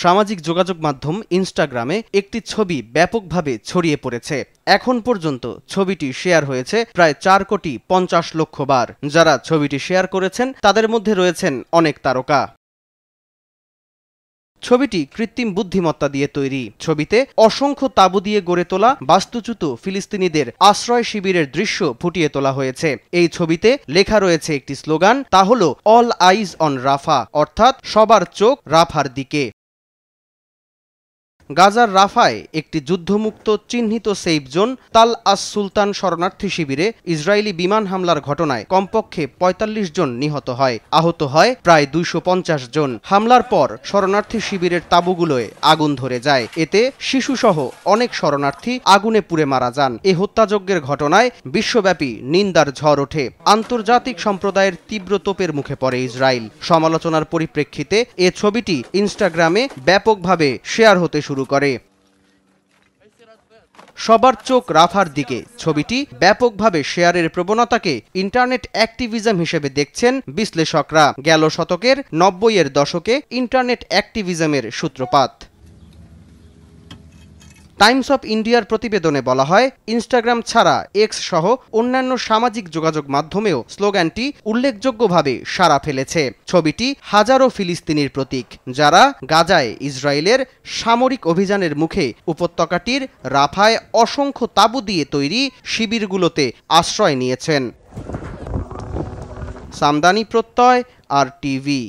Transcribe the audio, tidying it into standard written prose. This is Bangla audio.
সামাজিক যোগাযোগ মাধ্যম ইনস্টাগ্রামে একটি ছবি ব্যাপকভাবে ছড়িয়ে পড়েছে। এখন পর্যন্ত ছবিটি শেয়ার হয়েছে প্রায় 4,50,00,000 বার। যারা ছবিটি শেয়ার করেছেন তাদের মধ্যে রয়েছেন অনেক তারকা। ছবিটি কৃত্রিম বুদ্ধিমত্তা দিয়ে তৈরি। ছবিতে অসংখ্য তাঁবু দিয়ে গড়ে তোলা বাস্তুচ্যুত ফিলিস্তিনিদের আশ্রয় শিবিরের দৃশ্য ফুটিয়ে তোলা হয়েছে। এই ছবিতে লেখা রয়েছে একটি স্লোগান, তা হলো অল আইজ অন রাফা, অর্থাৎ সবার চোখ রাফার দিকে। গাজার রাফায় একটি যুদ্ধমুক্ত চিহ্নিত সেফ জোন তাল আস সুলতান শরণার্থী শিবিরে ইসরায়েলি বিমান হামলার ঘটনায় কমপক্ষে ৪৫ জন নিহত হয়, আহত হয় প্রায় ২৫০ জন। হামলার পর শরণার্থী শিবিরের তাঁবুগুলোয় আগুন ধরে যায়। এতে শিশুসহ অনেক শরণার্থী আগুনে পুড়ে মারা যান। এ হত্যাযজ্ঞের ঘটনায় বিশ্বব্যাপী নিন্দার ঝড় ওঠে। আন্তর্জাতিক সম্প্রদায়ের তীব্র তোপের মুখে পড়ে ইসরায়েল। সমালোচনার পরিপ্রেক্ষিতে এ ছবিটি ইনস্টাগ্রামে ব্যাপকভাবে শেয়ার হতে শুরু করে। সবার চোখ রাফার দিকে ছবিটি ব্যাপকভাবে শেয়ারের প্রবণতাকে ইন্টারনেট অ্যাক্টিভিজম হিসেবে দেখছেন বিশ্লেষকরা। গেল শতকের ৯০-এর দশকে ইন্টারনেট অ্যাক্টিভিজমের সূত্রপাত। টাইমস অফ ইন্ডিয়ার প্রতিবেদনে বলা হয়, ইনস্টাগ্রাম ছাড়া এক্স সহ অন্যান্য সামাজিক যোগাযোগ মাধ্যমেও স্লোগানটি উল্লেখযোগ্যভাবে সাড়া ফেলেছে। ছবিটি হাজারো ফিলিস্তিনির প্রতীক, যারা গাজায় ইসরায়েলের সামরিক অভিযানের মুখে উপত্যকাটির রাফায় অসংখ্য তাঁবু দিয়ে তৈরি শিবিরগুলোতে আশ্রয় নিয়েছেন। সামদানি প্রত্যয়, আর টিভি।